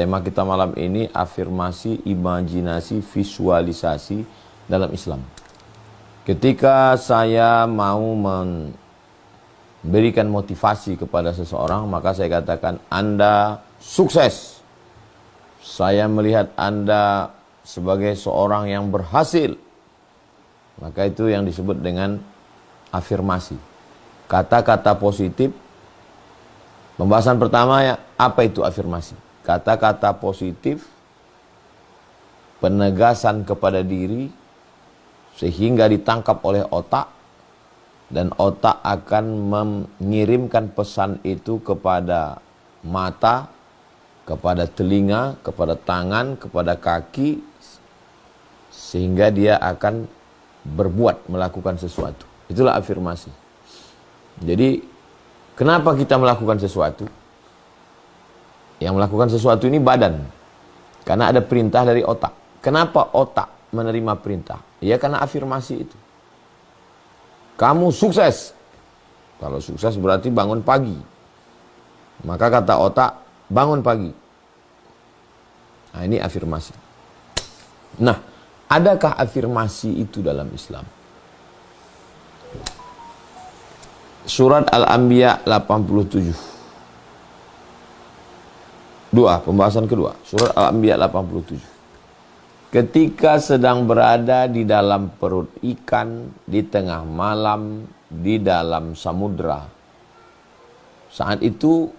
Tema kita malam ini afirmasi, imajinasi, visualisasi dalam Islam. Ketika saya mau memberikan motivasi kepada seseorang, maka saya katakan, Anda sukses. Saya melihat Anda sebagai seorang yang berhasil. Maka itu yang disebut dengan afirmasi. Kata-kata positif. Pembahasan pertama ya, apa itu afirmasi? Kata-kata positif, penegasan kepada diri, sehingga ditangkap oleh otak, dan otak akan mengirimkan pesan itu kepada mata, kepada telinga, kepada tangan, kepada kaki, sehingga dia akan berbuat, melakukan sesuatu. Itulah afirmasi. Jadi, kenapa kita melakukan sesuatu? Yang melakukan sesuatu ini badan. Karena ada perintah dari otak. Kenapa otak menerima perintah? Ya karena afirmasi itu. Kamu sukses. Kalau sukses berarti bangun pagi. Maka kata otak, bangun pagi. Nah ini afirmasi. Nah, adakah afirmasi itu dalam Islam? Surat Al-Anbiya 87. Pembahasan kedua. Surat Al-Anbiya 87. Ketika sedang berada di dalam perut ikan, di tengah malam, di dalam samudra. Saat itu,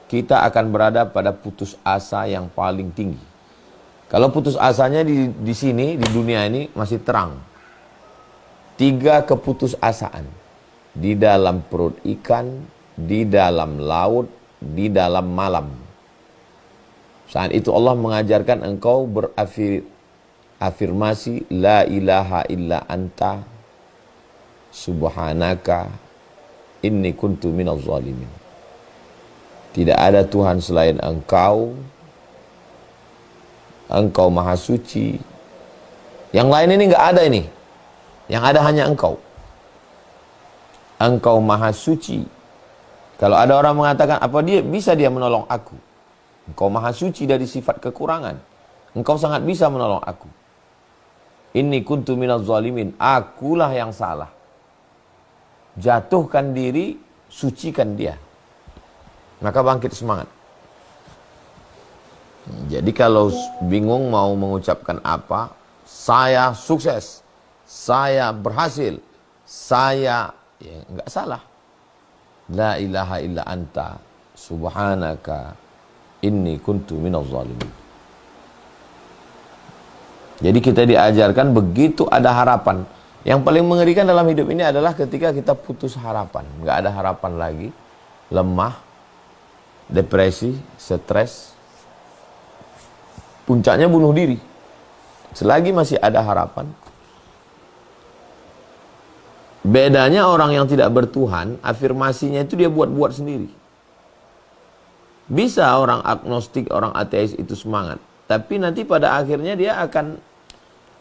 kita akan berada pada putus asa yang paling tinggi. Kalau putus asanya di sini, di dunia ini masih terang. 3 keputusasaan. Di dalam perut ikan, di dalam laut, di dalam malam. Saat itu Allah mengajarkan engkau berafirmasi la ilaha illa anta subhanaka inni kuntu minaz zalimin. Tidak ada Tuhan selain engkau. Engkau maha suci. Yang lain ini enggak ada ini. Yang ada hanya engkau. Engkau maha suci. Kalau ada orang mengatakan, apa dia bisa dia menolong aku? Engkau maha suci dari sifat kekurangan. Engkau sangat bisa menolong aku. Inni kuntu minaz zalimin. Akulah yang salah. Jatuhkan diri, sucikan dia. Maka bangkit semangat. Jadi kalau bingung mau mengucapkan apa, saya sukses, saya berhasil, saya, ya enggak salah. La ilaha illa anta subhanaka inni kuntu minaz zalimin. Jadi kita diajarkan begitu ada harapan. Yang paling mengerikan dalam hidup ini adalah ketika kita putus harapan. Nggak ada harapan lagi. Lemah. Depresi. Stres. Puncaknya bunuh diri. Selagi masih ada harapan. Bedanya orang yang tidak bertuhan, afirmasinya itu dia buat-buat sendiri. Bisa orang agnostik, orang ateis itu semangat. Tapi nanti pada akhirnya dia akan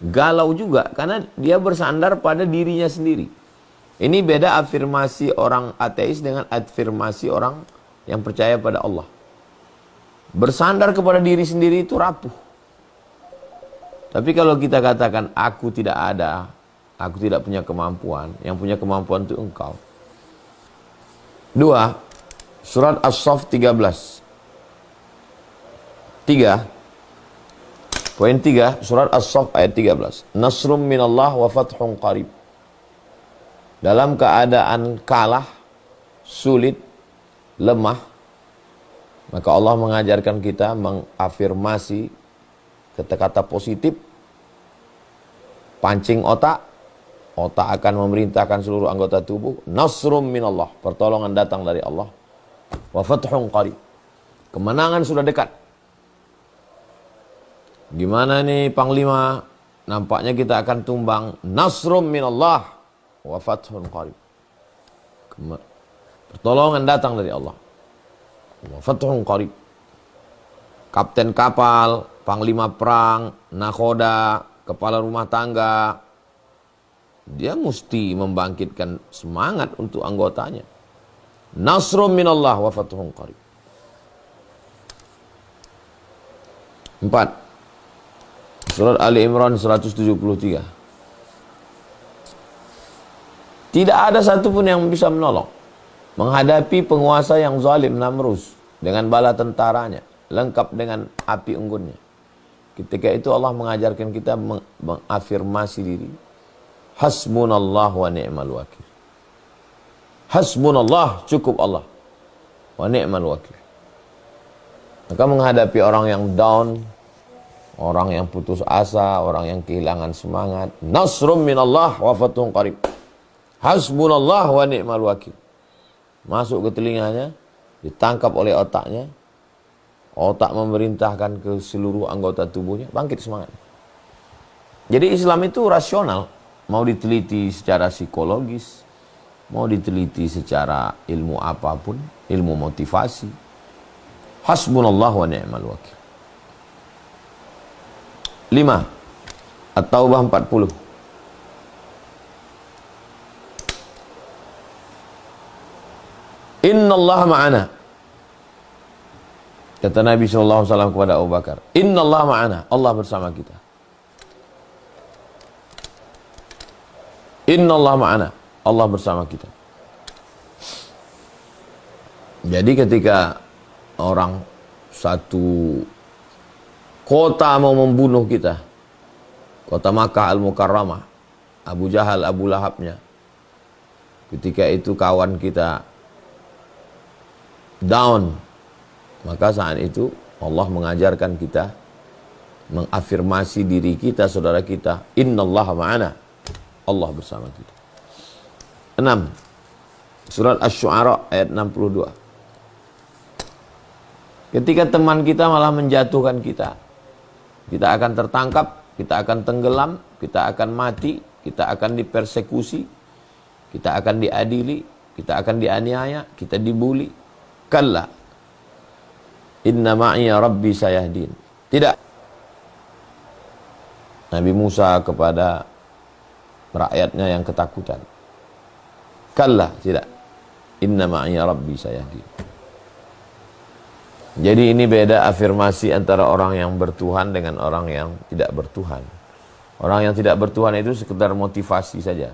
galau juga. Karena dia bersandar pada dirinya sendiri. Ini beda afirmasi orang ateis dengan afirmasi orang yang percaya pada Allah. Bersandar kepada diri sendiri itu rapuh. Tapi kalau kita katakan aku tidak ada, aku tidak punya kemampuan. Yang punya kemampuan itu engkau. 2. Surat As-Saff 13. 3. Poin 3, surat As-Saff ayat 13. Nasrum minallah wa fathun qarib. Dalam keadaan kalah, sulit, lemah, maka Allah mengajarkan kita mengafirmasi kata-kata positif, pancing otak. Otak akan memerintahkan seluruh anggota tubuh. Nasrum minallah, pertolongan datang dari Allah. Wa fathun qarib, kemenangan sudah dekat. Gimana nih Panglima? Nampaknya kita akan tumbang. Nasrum minallah wa fathun qarib. Pertolongan datang dari Allah. Wa fathun qarib. Kapten kapal, panglima perang, nakhoda, kepala rumah tangga, dia mesti membangkitkan semangat untuk anggotanya. Nasrum minallah wa fathun qarib. 4. Surat Ali Imran 173. Tidak ada satupun yang bisa menolong menghadapi penguasa yang zalim Namrus dengan bala tentaranya, lengkap dengan api unggunnya. Ketika itu Allah mengajarkan kita mengafirmasi diri. Hasbunallah wa ni'mal wakil. Hasbunallah, cukup Allah. Wa ni'mal wakil. Maka menghadapi orang yang down, orang yang putus asa, orang yang kehilangan semangat, nasrum minallah wa fathun qarib. Hasbunallah wa ni'mal wakil. Masuk ke telinganya, ditangkap oleh otaknya. Otak memerintahkan ke seluruh anggota tubuhnya, bangkit semangat. Jadi Islam itu rasional, mau diteliti secara psikologis, mau diteliti secara ilmu apapun, ilmu motivasi. Hasbunallah wa ni'mal wakil. 5. At-Taubah 40. Innallaha ma'ana. Kata Nabi SAW kepada Abu Bakar, Innallaha ma'ana, Allah bersama kita. Innallaha ma'ana, Allah bersama kita. Jadi ketika orang satu kota mau membunuh kita, kota Makkah Al-Mukarramah, Abu Jahal, Abu Lahabnya, ketika itu kawan kita down, maka saat itu Allah mengajarkan kita mengafirmasi diri kita, saudara kita, Innallaha ma'ana, Allah bersama kita. 6. Surat Asy-Syu'ara ayat 62. Ketika teman kita malah menjatuhkan kita, kita akan tertangkap, kita akan tenggelam, kita akan mati, kita akan dipersekusi, kita akan diadili, kita akan dianiaya, kita dibuli. Kalla, inna ma'iya rabbi sayahdin. Tidak. Nabi Musa kepada rakyatnya yang ketakutan. Kalla, tidak. Inna ma'iya rabbi sayahdin. Jadi ini beda afirmasi antara orang yang bertuhan dengan orang yang tidak bertuhan. Orang yang tidak bertuhan itu sekedar motivasi saja.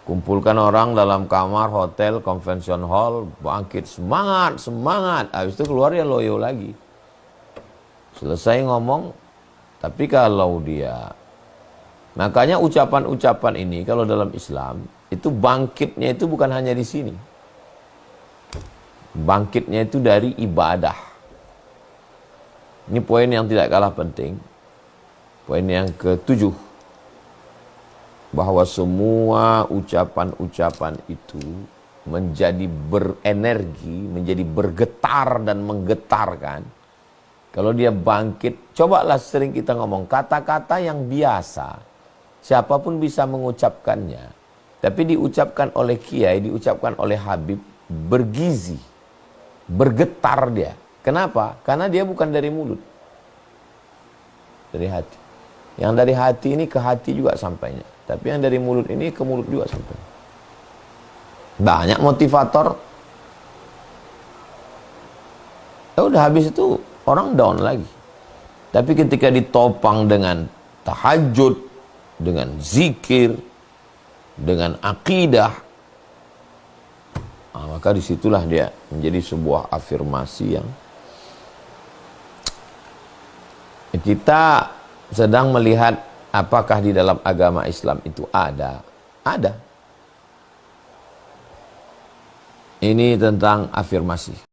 Kumpulkan orang dalam kamar, hotel, convention hall, bangkit, semangat, semangat. Habis itu keluar ya loyo lagi. Selesai ngomong, tapi kalau dia... Makanya ucapan-ucapan ini kalau dalam Islam, itu bangkitnya itu bukan hanya di sini. Bangkitnya itu dari ibadah. Ini poin yang tidak kalah penting. Poin yang ke-7. Bahwa semua ucapan-ucapan itu menjadi berenergi, menjadi bergetar dan menggetarkan. Kalau dia bangkit, cobalah sering kita ngomong kata-kata yang biasa. Siapapun bisa mengucapkannya. Tapi diucapkan oleh kiai, diucapkan oleh habib, bergizi. Bergetar dia. Kenapa? Karena dia bukan dari mulut. Dari hati. Yang dari hati ini ke hati juga sampainya. Tapi yang dari mulut ini ke mulut juga sampai. Banyak motivator. Ya udah habis itu orang down lagi. Tapi ketika ditopang dengan tahajud, dengan zikir, dengan akidah, maka disitulah dia menjadi sebuah afirmasi yang kita sedang melihat. Apakah di dalam agama Islam itu ada? Ada. Ini tentang afirmasi.